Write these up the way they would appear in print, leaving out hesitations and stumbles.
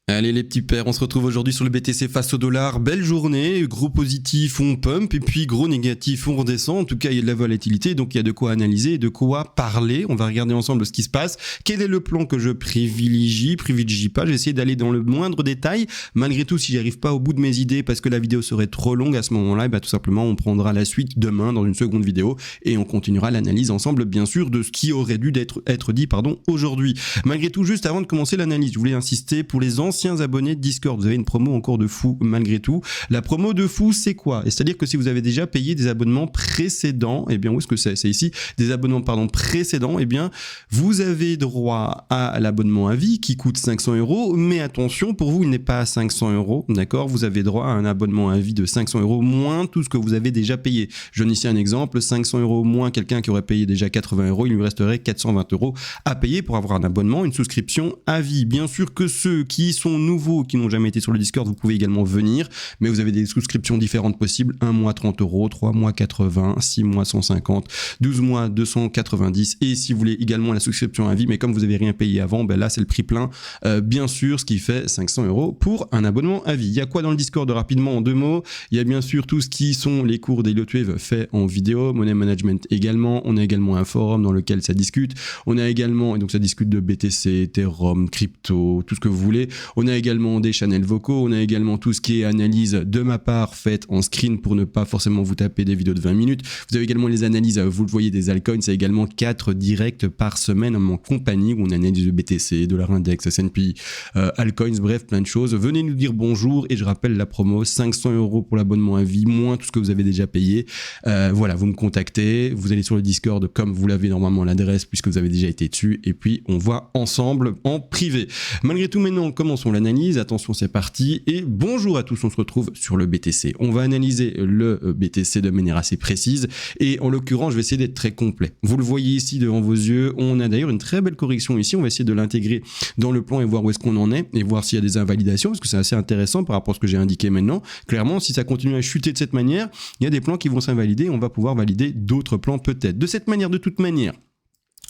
Allez les petits pères, on se retrouve aujourd'hui sur le BTC face au dollar. Belle journée, gros positif, on pump, et puis gros négatif, on redescend. En tout cas, il y a de la volatilité, donc il y a de quoi analyser et de quoi parler. On va regarder ensemble ce qui se passe. Quel est le plan que je privilégie pas. J'ai essayé d'aller dans le moindre détail. Malgré tout, si j'arrive pas au bout de mes idées parce que la vidéo serait trop longue à ce moment-là, tout simplement, on prendra la suite demain dans une seconde vidéo et on continuera l'analyse ensemble, bien sûr, de ce qui aurait dû être dit aujourd'hui. Malgré tout, juste avant de commencer l'analyse, je voulais insister pour les anciens abonnés de Discord, vous avez une promo encore de fou malgré tout. La promo de fou, c'est quoi? C'est-à-dire que si vous avez déjà payé des abonnements précédents, où est-ce que c'est ici, des abonnements précédents, vous avez droit à l'abonnement à vie qui coûte 500 €, mais attention, pour vous, il n'est pas à 500 €, d'accord? Vous avez droit à un abonnement à vie de 500 € moins tout ce que vous avez déjà payé. Je donne ici un exemple, 500 € moins quelqu'un qui aurait payé déjà 80 €, il lui resterait 420 € à payer pour avoir un abonnement, une souscription à vie. Bien sûr que ceux qui sont nouveaux, qui n'ont jamais été sur le Discord, vous pouvez également venir, mais vous avez des souscriptions différentes possibles, 1 mois 30 €, 3 mois 80, 6 mois 150, 12 mois 290, et si vous voulez également la souscription à vie, mais comme vous n'avez rien payé avant, là c'est le prix plein, bien sûr, ce qui fait 500 € pour un abonnement à vie. Il y a quoi dans le Discord rapidement en 2 mots? Il y a bien sûr tout ce qui sont les cours d'Elliott faits en vidéo, Money Management également, on a également un forum dans lequel ça discute, on a également, et donc ça discute de BTC, Ethereum, crypto, tout ce que vous voulez. On a également des channels vocaux, on a également tout ce qui est analyse de ma part faite en screen pour ne pas forcément vous taper des vidéos de 20 minutes. Vous avez également les analyses, vous le voyez, des altcoins, c'est également 4 directs par semaine en mon compagnie où on analyse le BTC, dollar index, S&P, altcoins, bref, plein de choses. Venez nous dire bonjour et je rappelle la promo, 500 € pour l'abonnement à vie, moins tout ce que vous avez déjà payé. Voilà, vous me contactez, vous allez sur le Discord comme vous l'avez normalement l'adresse puisque vous avez déjà été dessus et puis on voit ensemble en privé. Malgré tout, maintenant, commençons l'analyse. Attention, c'est parti. Et bonjour à tous, on se retrouve sur le BTC. On va analyser le BTC de manière assez précise. Et en l'occurrence, je vais essayer d'être très complet. Vous le voyez ici devant vos yeux. On a d'ailleurs une très belle correction ici. On va essayer de l'intégrer dans le plan et voir où est-ce qu'on en est et voir s'il y a des invalidations parce que c'est assez intéressant par rapport à ce que j'ai indiqué maintenant. Clairement, si ça continue à chuter de cette manière, il y a des plans qui vont s'invalider. On va pouvoir valider d'autres plans peut-être. De cette manière, de toute manière.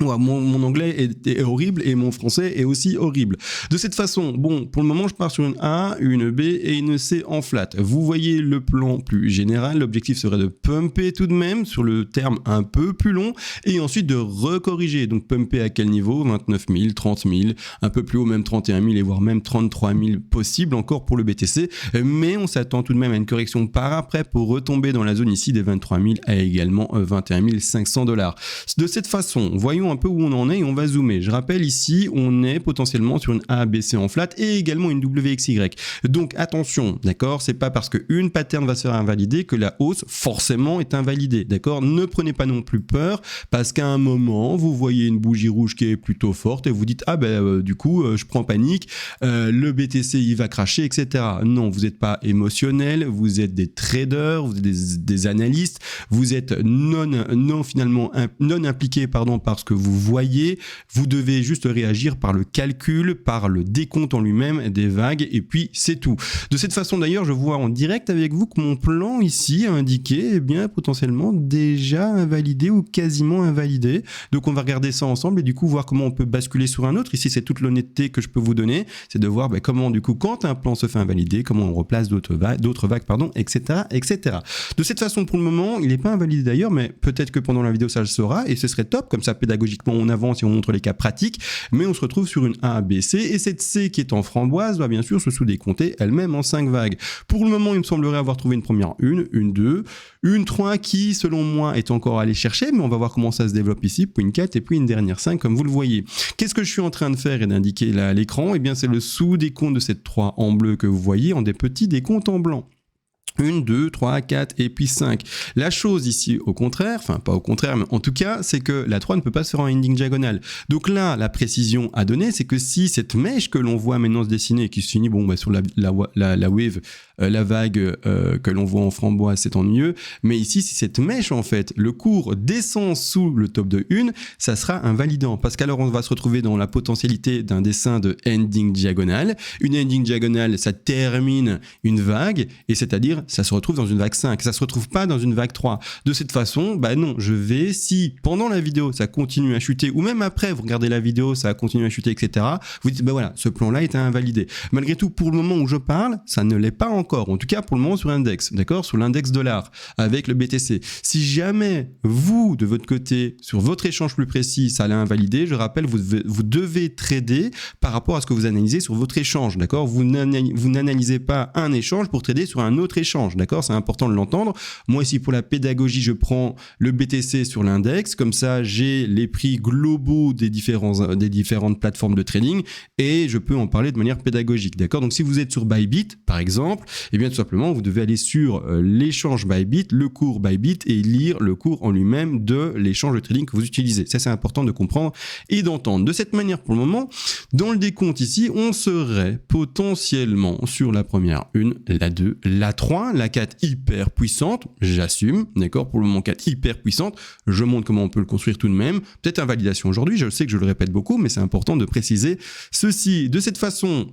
Ouais, mon anglais est horrible et mon français est aussi horrible. De cette façon, pour le moment, je pars sur une A, une B et une C en flat. Vous voyez le plan plus général. L'objectif serait de pumper tout de même sur le terme un peu plus long et ensuite de recorriger. Donc, pumper à quel niveau? 29 000, 30 000, un peu plus haut, même 31 000 et voire même 33 000 possible encore pour le BTC. Mais on s'attend tout de même à une correction par après pour retomber dans la zone ici des 23 000 à également 21 500 $. De cette façon, voyons un peu où on en est et on va zoomer. Je rappelle ici, on est potentiellement sur une ABC en flat et également une WXY. Donc attention, d'accord, c'est pas parce qu'une pattern va se faire invalider que la hausse forcément est invalidée, d'accord? Ne prenez pas non plus peur parce qu'à un moment, vous voyez une bougie rouge qui est plutôt forte et vous dites du coup, je prends panique, le BTC il va cracher, etc. Non, vous n'êtes pas émotionnel, vous êtes des traders, vous êtes des analystes, vous êtes non impliqués parce que vous voyez, vous devez juste réagir par le calcul, par le décompte en lui-même des vagues et puis c'est tout. De cette façon d'ailleurs, je vois en direct avec vous que mon plan ici a indiqué potentiellement déjà invalidé ou quasiment invalidé. Donc on va regarder ça ensemble et du coup voir comment on peut basculer sur un autre. Ici c'est toute l'honnêteté que je peux vous donner, c'est de voir comment du coup quand un plan se fait invalider, comment on replace d'autres vagues, etc., etc. De cette façon pour le moment, il n'est pas invalidé d'ailleurs, mais peut-être que pendant la vidéo ça le sera et ce serait top, comme ça pédagogiquement on avance et on montre les cas pratiques, mais on se retrouve sur une A, B, C et cette C qui est en framboise doit bien sûr se sous-décompter elle-même en 5 vagues. Pour le moment, il me semblerait avoir trouvé une première 1, une 2, une 3 qui selon moi est encore à aller chercher, mais on va voir comment ça se développe ici, puis une 4 et puis une dernière 5 comme vous le voyez. Qu'est-ce que je suis en train de faire et d'indiquer là à l'écran? C'est le sous-décompte de cette 3 en bleu que vous voyez en des petits décomptes en blanc. 1, 2, 3, 4 et puis 5. La chose ici, au contraire, enfin pas au contraire, mais en tout cas, c'est que la 3 ne peut pas se faire en ending diagonale. Donc là, la précision à donner, c'est que si cette mèche que l'on voit maintenant se dessiner et qui se finit sur la wave, la vague que l'on voit en framboise, c'est ennuyeux, mais ici, si cette mèche, en fait, le cours descend sous le top de 1, ça sera invalidant, parce qu'alors on va se retrouver dans la potentialité d'un dessin de ending diagonale. Une ending diagonale, ça termine une vague, et c'est-à-dire ça se retrouve dans une vague 5, ça se retrouve pas dans une vague 3. De cette façon, bah non, si pendant la vidéo ça continue à chuter, ou même après vous regardez la vidéo, ça continue à chuter, etc., vous dites, bah voilà, ce plan-là est invalidé. Malgré tout, pour le moment où je parle, ça ne l'est pas encore, en tout cas pour le moment sur l'index, d'accord, sur l'index dollar, avec le BTC. Si jamais vous, de votre côté, sur votre échange plus précis, ça l'a invalidé, je rappelle, vous devez trader par rapport à ce que vous analysez sur votre échange, d'accord. Vous n'analysez pas un échange pour trader sur un autre échange, d'accord. C'est important de l'entendre. Moi ici, pour la pédagogie, je prends le BTC sur l'index, comme ça j'ai les prix globaux des différentes plateformes de trading et je peux en parler de manière pédagogique, d'accord. Donc si vous êtes sur Bybit, par exemple, eh bien tout simplement, vous devez aller sur l'échange Bybit, le cours Bybit et lire le cours en lui-même de l'échange de trading que vous utilisez. Ça, c'est important de comprendre et d'entendre. De cette manière, pour le moment, dans le décompte ici, on serait potentiellement sur la première 1, la 2, la 3, la 4 hyper puissante, j'assume, d'accord, pour le moment 4 hyper puissante, je montre comment on peut le construire tout de même, peut-être invalidation aujourd'hui, je sais que je le répète beaucoup, mais c'est important de préciser ceci. De cette façon,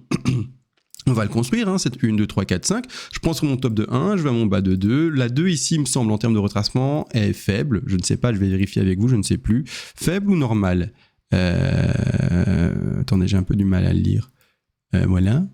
on va le construire, hein, cette 1, 2, 3, 4, 5. Je prends sur mon top de 1, je vais à mon bas de 2. La 2 ici, me semble, en termes de retracement, est faible. Je ne sais pas, je vais vérifier avec vous, je ne sais plus. Faible ou normal? Attendez, j'ai un peu du mal à le lire. Voilà.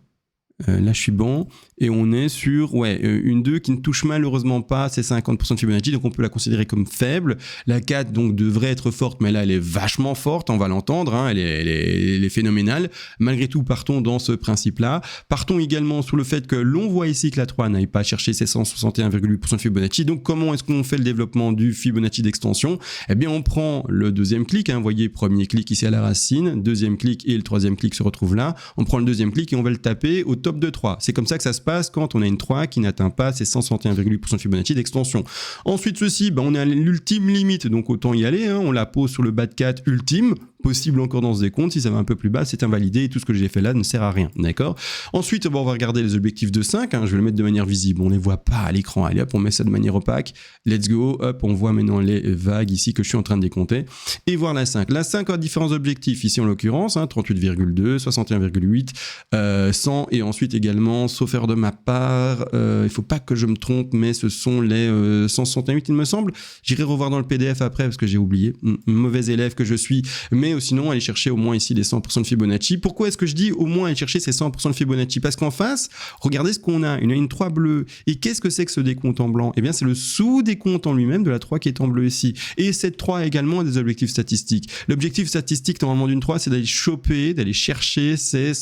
Là, je suis bon. Et on est sur une 2 qui ne touche malheureusement pas ces 50% de Fibonacci, donc on peut la considérer comme faible. La 4 donc devrait être forte, mais là elle est vachement forte, on va l'entendre, hein, elle est phénoménale. Malgré tout, partons dans ce principe-là. Partons également sur le fait que l'on voit ici que la 3 n'aille pas chercher ces 161,8% de Fibonacci. Donc comment est-ce qu'on fait le développement du Fibonacci d'extension? Eh bien on prend le deuxième clic, hein, vous voyez, premier clic ici à la racine, deuxième clic et le troisième clic se retrouve là. On prend le deuxième clic et on va le taper au top de 3. C'est comme ça que ça se passe quand on a une 3 qui n'atteint pas ces 161,8% de Fibonacci d'extension. Ensuite, ceci, on est à l'ultime limite, donc autant y aller, hein, on la pose sur le bas de 4 ultime, possible encore dans ce décompte. Si ça va un peu plus bas, c'est invalidé et tout ce que j'ai fait là ne sert à rien, d'accord. Ensuite, on va regarder les objectifs de 5, hein, je vais le mettre de manière visible, on les voit pas à l'écran. Allez hop, on met ça de manière opaque, let's go, hop, on voit maintenant les vagues ici que je suis en train de décompter et voir la 5. La 5 a différents objectifs ici en l'occurrence, hein, 38,2, 61,8, 100 et ensuite également, sauf erreur de ma part, il faut pas que je me trompe, mais ce sont les 168 il me semble. J'irai revoir dans le PDF après parce que j'ai oublié, mauvais élève que je suis, mais sinon aller chercher au moins ici les 100% de Fibonacci. Pourquoi est-ce que je dis au moins aller chercher ces 100% de Fibonacci? Parce qu'en face, regardez ce qu'on a, une 3 bleue. Et qu'est-ce que c'est que ce décompte en blanc? Eh bien c'est le sous-décompte en lui-même de la 3 qui est en bleu ici. Et cette 3 a également des objectifs statistiques. L'objectif statistique normalement d'une 3, c'est d'aller choper, d'aller chercher ces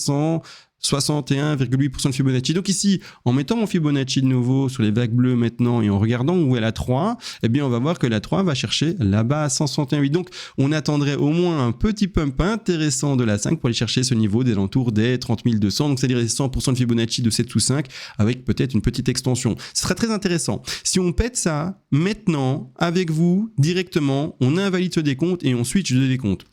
61,8% de Fibonacci. Donc ici, en mettant mon Fibonacci de nouveau sur les vagues bleues maintenant et en regardant où est la 3, eh bien on va voir que la 3 va chercher là-bas à 161,8. Donc on attendrait au moins un petit pump intéressant de la 5 pour aller chercher ce niveau des alentours des 30 200. Donc c'est-à-dire les 100% de Fibonacci de 7 sous 5 avec peut-être une petite extension. Ce serait très intéressant. Si on pète ça maintenant avec vous directement, on invalide ce décompte et on switch de décompte.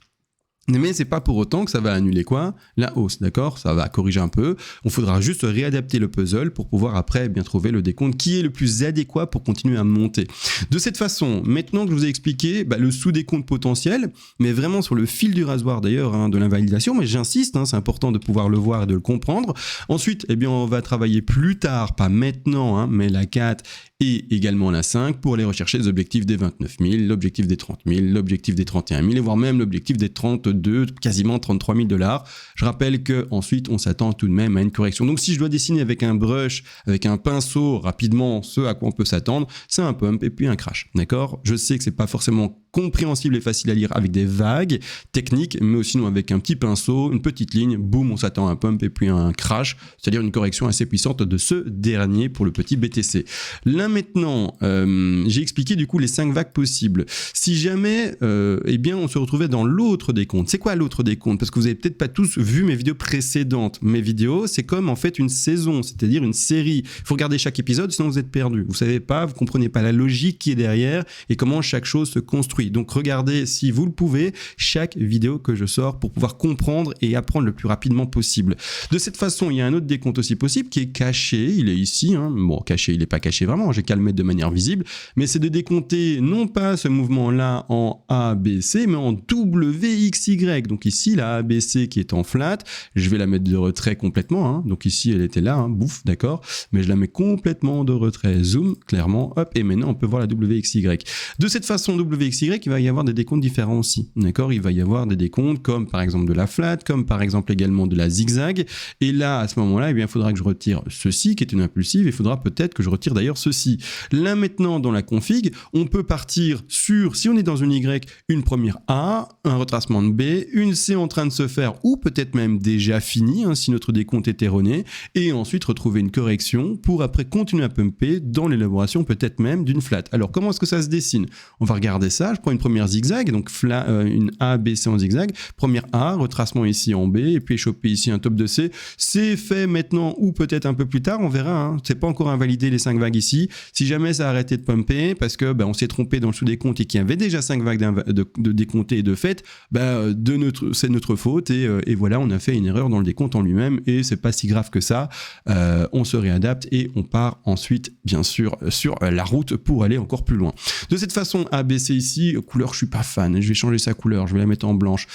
Mais c'est pas pour autant que ça va annuler quoi? La hausse, d'accord? Ça va corriger un peu. On faudra juste réadapter le puzzle pour pouvoir après bien trouver le décompte qui est le plus adéquat pour continuer à monter. De cette façon, maintenant que je vous ai expliqué le sous-décompte potentiel, mais vraiment sur le fil du rasoir d'ailleurs hein, de l'invalidation, mais j'insiste, hein, c'est important de pouvoir le voir et de le comprendre. Ensuite, eh bien, on va travailler plus tard, pas maintenant, hein, mais la 4 et également la 5 pour aller rechercher les objectifs des 29 000, l'objectif des 30 000, l'objectif des 31 000 et voire même l'objectif des 32, quasiment 33 000 $. Je rappelle qu'ensuite on s'attend tout de même à une correction. Donc si je dois dessiner avec un brush, avec un pinceau rapidement ce à quoi on peut s'attendre, c'est un pump et puis un crash, d'accord? Je sais que c'est pas forcément compréhensible et facile à lire avec des vagues techniques, mais aussi avec un petit pinceau, une petite ligne, boum, on s'attend à un pump et puis un crash, c'est-à-dire une correction assez puissante de ce dernier pour le petit BTC. Là maintenant, j'ai expliqué du coup les 5 vagues possibles. Si jamais, eh bien, on se retrouvait dans l'autre décompte. C'est quoi l'autre décompte? Parce que vous avez peut-être pas tous vu mes vidéos précédentes. Mes vidéos, c'est comme en fait une saison, c'est-à-dire une série. Il faut regarder chaque épisode, sinon vous êtes perdu. Vous savez pas, vous comprenez pas la logique qui est derrière et comment chaque chose se construit. compris. Donc regardez, si vous le pouvez, chaque vidéo que je sors pour pouvoir comprendre et apprendre le plus rapidement possible. De cette façon, il y a un autre décompte aussi possible qui est caché. Il est ici. Bon, caché, il n'est pas caché vraiment. J'ai qu'à le mettre de manière visible. Mais c'est de décompter non pas ce mouvement-là en A, B, C, mais en W, X, Y. Donc ici, la A, B, C qui est en flat, je vais la mettre de retrait complètement. Donc ici, elle était là, bouf, d'accord. Mais je la mets complètement de retrait. Zoom, clairement, hop, et maintenant, on peut voir la W, X, Y. De cette façon, W, X, Y, il va y avoir des décomptes différents aussi. D'accord, il va y avoir des décomptes comme par exemple de la flat, comme par exemple également de la zigzag. Et là, à ce moment-là, eh bien, il faudra que je retire ceci qui est une impulsive. Il faudra peut-être que je retire d'ailleurs ceci. Là maintenant, dans la config, on peut partir sur, si on est dans une Y, une première A, un retracement de B, une C en train de se faire ou peut-être même déjà fini si notre décompte est erroné, et ensuite retrouver une correction pour après continuer à pumper dans l'élaboration peut-être même d'une flat. Alors comment est-ce que ça se dessine? On va regarder ça. Je prends une première zigzag, donc une A, B, C en zigzag. Première A, retracement ici en B, et puis choper ici un top de C. C'est fait maintenant ou peut-être un peu plus tard, on verra. C'est pas encore invalidé les 5 vagues ici. Si jamais ça a arrêté de pumper parce que on s'est trompé dans le sous-décompte et qu'il y avait déjà 5 vagues de décompté et de fait, c'est notre faute et voilà, on a fait une erreur dans le décompte en lui-même et c'est pas si grave que ça. On se réadapte et on part ensuite, bien sûr, sur la route pour aller encore plus loin. De cette façon, ABC ici, couleur, je suis pas fan. Je vais changer sa couleur, je vais la mettre en blanche.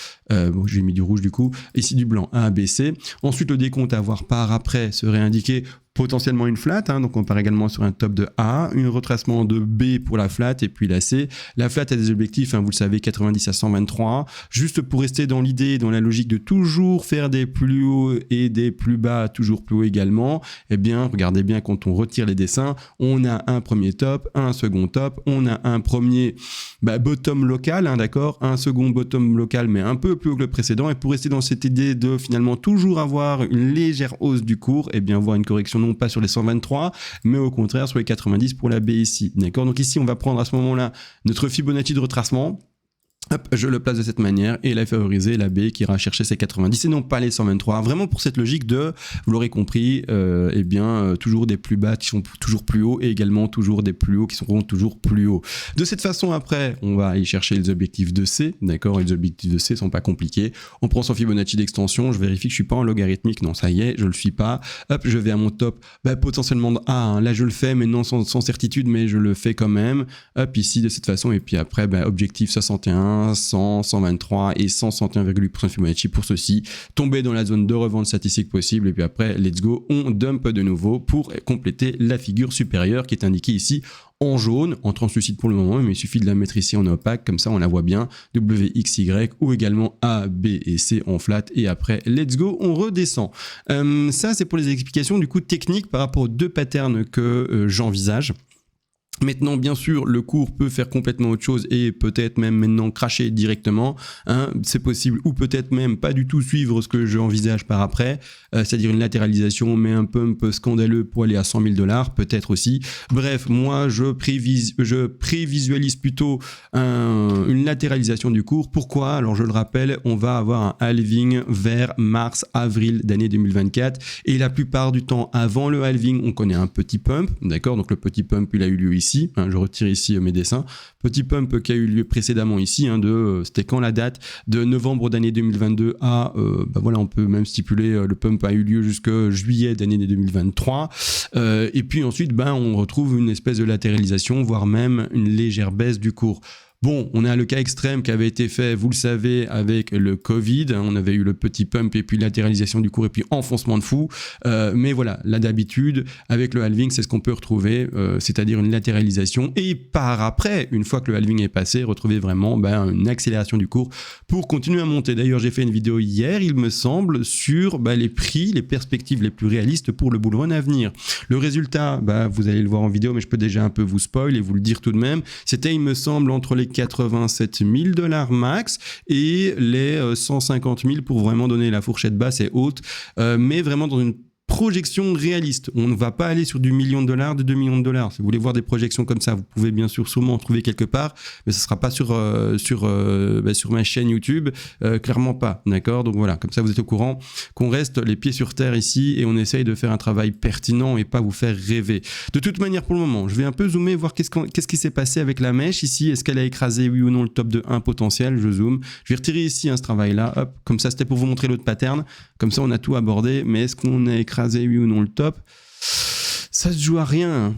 J'ai mis du rouge du coup. Ici du blanc, ABC. Ensuite, le décompte à voir par après serait indiqué potentiellement une flat, donc on part également sur un top de A, un retracement de B pour la flat et puis la C. La flat a des objectifs, vous le savez, 90 à 123. Juste pour rester dans l'idée, dans la logique de toujours faire des plus hauts et des plus bas, toujours plus haut également, eh bien, regardez bien quand on retire les dessins, on a un premier top, un second top, on a un premier bottom local, d'accord, un second bottom local mais un peu plus haut que le précédent. Et pour rester dans cette idée de finalement toujours avoir une légère hausse du cours, eh bien, voir une correction non pas sur les 123, mais au contraire sur les 90 pour la B ici. D'accord? Donc ici, on va prendre à ce moment-là notre Fibonacci de retracement. Hop, je le place de cette manière et la favoriser la B qui ira chercher ses 90 et non pas les 123. Vraiment pour cette logique de, vous l'aurez compris, toujours des plus bas qui sont toujours plus hauts et également toujours des plus hauts qui seront toujours plus hauts. De cette façon, après, on va aller chercher les objectifs de C, d'accord? Les objectifs de C sont pas compliqués. On prend son Fibonacci d'extension, je vérifie que je suis pas en logarithmique. Non, ça y est, je le suis pas. Hop, je vais à mon top, potentiellement de A. Là, je le fais, mais non sans certitude, mais je le fais quand même. Hop, ici, de cette façon. Et puis après, objectif 61. 100, 123 et 161,8% de Fibonacci pour ceci, tomber dans la zone de revente statistique possible et puis après let's go, on dump de nouveau pour compléter la figure supérieure qui est indiquée ici en jaune, en translucide pour le moment, mais il suffit de la mettre ici en opaque, comme ça on la voit bien, W, X, Y, ou également A, B et C en flat, et après let's go, on redescend. Ça c'est pour les explications du coup techniques par rapport aux deux patterns que j'envisage. Maintenant, bien sûr, le cours peut faire complètement autre chose et peut-être même maintenant cracher directement, c'est possible, ou peut-être même pas du tout suivre ce que j'envisage par après, c'est-à-dire une latéralisation, mais un pump scandaleux pour aller à 100 000 $, peut-être aussi. Bref, moi, je prévisualise plutôt une latéralisation du cours. Pourquoi? Alors, je le rappelle, on va avoir un halving vers mars-avril d'année 2024 et la plupart du temps, avant le halving, on connaît un petit pump, d'accord? Donc, le petit pump, il a eu lieu ici, je retire ici mes dessins, petit pump qui a eu lieu précédemment ici, c'était quand la date de novembre d'année 2022 à, voilà, on peut même stipuler, le pump a eu lieu jusqu'à juillet d'année 2023, et puis ensuite, on retrouve une espèce de latéralisation, voire même une légère baisse du cours. Bon, on a le cas extrême qui avait été fait, vous le savez, avec le Covid. On avait eu le petit pump et puis latéralisation du cours et puis enfoncement de fou. Mais voilà, là d'habitude, avec le halving, c'est ce qu'on peut retrouver, c'est-à-dire une latéralisation. Et par après, une fois que le halving est passé, retrouver vraiment une accélération du cours pour continuer à monter. D'ailleurs, j'ai fait une vidéo hier, il me semble, sur les prix, les perspectives les plus réalistes pour le bull run à venir. Le résultat, vous allez le voir en vidéo, mais je peux déjà un peu vous spoil et vous le dire tout de même. C'était, il me semble, entre les 87 000 $ max et les 150 000 pour vraiment donner la fourchette basse et haute, mais vraiment dans une projection réaliste. On ne va pas aller sur du $1 million, de $2 millions. Si vous voulez voir des projections comme ça, vous pouvez bien sûr sûrement en trouver quelque part, mais ce ne sera pas sur ma chaîne YouTube, clairement pas, d'accord? Donc voilà, comme ça vous êtes au courant qu'on reste les pieds sur terre ici et on essaye de faire un travail pertinent et pas vous faire rêver. De toute manière, pour le moment, je vais un peu zoomer, voir qu'est-ce qui s'est passé avec la mèche ici. Est-ce qu'elle a écrasé, oui ou non, le top de 1 potentiel? Je zoome. Je vais retirer ici ce travail-là. Hop, comme ça, c'était pour vous montrer l'autre pattern. Comme ça, on a tout abordé. Mais est-ce qu'on a écrasé, oui ou non, le top? Ça se joue à rien.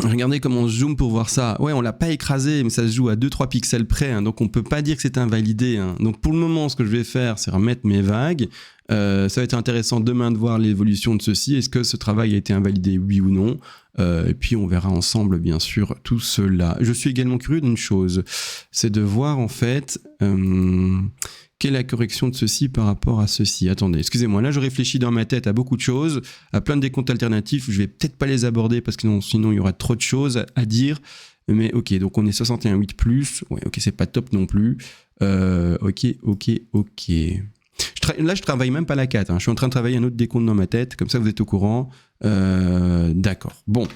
Regardez comment on zoome pour voir ça. Ouais, on l'a pas écrasé, mais ça se joue à 2-3 pixels près. Hein, donc, on peut pas dire que c'est invalidé. Hein. Donc, pour le moment, ce que je vais faire, c'est remettre mes vagues. Ça va être intéressant demain de voir l'évolution de ceci. Est-ce que ce travail a été invalidé, oui ou non? Et puis on verra ensemble, bien sûr, tout cela. Je suis également curieux d'une chose, c'est de voir en fait quelle est la correction de ceci par rapport à ceci. Attendez, excusez-moi, là je réfléchis dans ma tête à beaucoup de choses, à plein de décomptes alternatifs. Je vais peut-être pas les aborder parce que sinon il y aura trop de choses à dire. Mais ok, donc on est 61,8+. Ouais, ok, c'est pas top non plus. Ok. Là, je travaille même pas la 4. Hein. Je suis en train de travailler un autre décompte dans ma tête. Comme ça, vous êtes au courant. D'accord. Bon.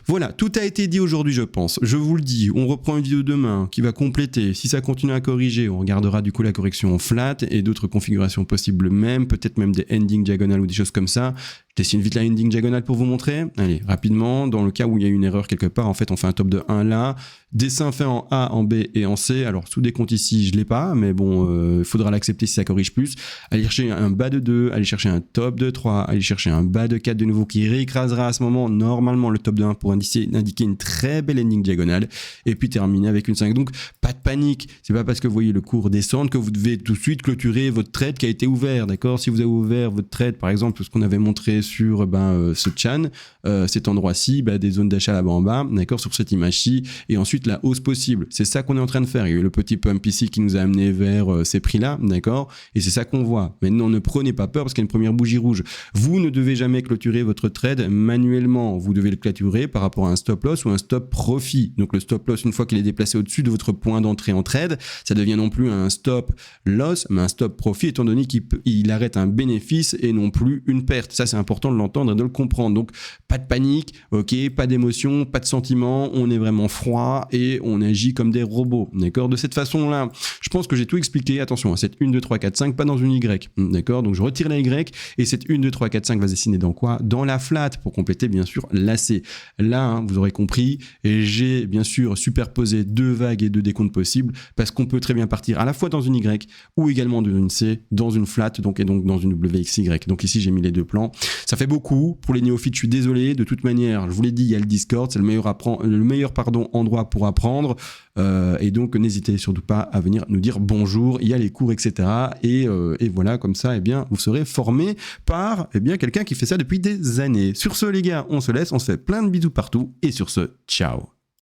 Voilà. Tout a été dit aujourd'hui, je pense. Je vous le dis. On reprend une vidéo demain qui va compléter. Si ça continue à corriger, on regardera du coup la correction en flat et d'autres configurations possibles même. Peut-être même des ending diagonales ou des choses comme ça. Je dessine vite la ending diagonale pour vous montrer. Allez, rapidement. Dans le cas où il y a une erreur quelque part, en fait, on fait un top de 1 là. Dessin fait en A, en B et en C. Alors, sous décompte ici, je l'ai pas. Mais bon, il faudra l'accepter si ça corrige plus. Aller chercher un bas de 2, aller chercher un top de 3, aller chercher un bas de 4 de nouveau qui réécrasera à ce moment normalement le top de 1 pour indiquer une très belle ending diagonale et puis terminer avec une 5. Donc pas de panique, c'est pas parce que vous voyez le cours descendre que vous devez tout de suite clôturer votre trade qui a été ouvert, d'accord? Si vous avez ouvert votre trade, par exemple, ce qu'on avait montré sur ce chan, cet endroit-ci, des zones d'achat là-bas en bas, d'accord, sur cette image-ci, et ensuite la hausse possible. C'est ça qu'on est en train de faire. Il y a eu le petit pump ici qui nous a amené vers ces prix-là, d'accord? Et c'est ça qu'on voit. Maintenant, ne prenez pas peur parce qu'il y a une première bougie rouge. Vous ne devez jamais clôturer votre trade manuellement. Vous devez le clôturer par rapport à un stop loss ou un stop profit. Donc le stop loss, une fois qu'il est déplacé au-dessus de votre point d'entrée en trade, ça devient non plus un stop loss, mais un stop profit, étant donné qu'il arrête un bénéfice et non plus une perte. Ça, c'est important de l'entendre et de le comprendre. Donc, pas de panique, ok, pas d'émotion, pas de sentiment, on est vraiment froid et on agit comme des robots, d'accord? De cette façon-là, je pense que j'ai tout expliqué. Attention, cette 1, 2, 3, 4, 5, pas dans une Y, d'accord? Donc, je retire la Y et cette 1, 2, 3, 4, 5 va se dessiner dans quoi? Dans la flat pour compléter, bien sûr, l'AC. Là, vous aurez compris, et j'ai bien sûr superposé 2 vagues et 2 décomptes possibles parce qu'on peut très bien partir à la fois dans une Y ou également dans une C, dans une flat, donc dans une WXY. Donc ici, j'ai mis les deux plans. Ça fait beaucoup. Pour les néophytes, je suis désolé. De toute manière, je vous l'ai dit, il y a le Discord, c'est le meilleur endroit pour apprendre. Et donc, n'hésitez surtout pas à venir nous dire bonjour. Il y a les cours, etc. Et voilà, comme ça, vous serez formé par quelqu'un qui fait ça depuis des années. Sur ce, les gars, on se laisse. On se fait plein de bisous partout. Et sur ce, ciao.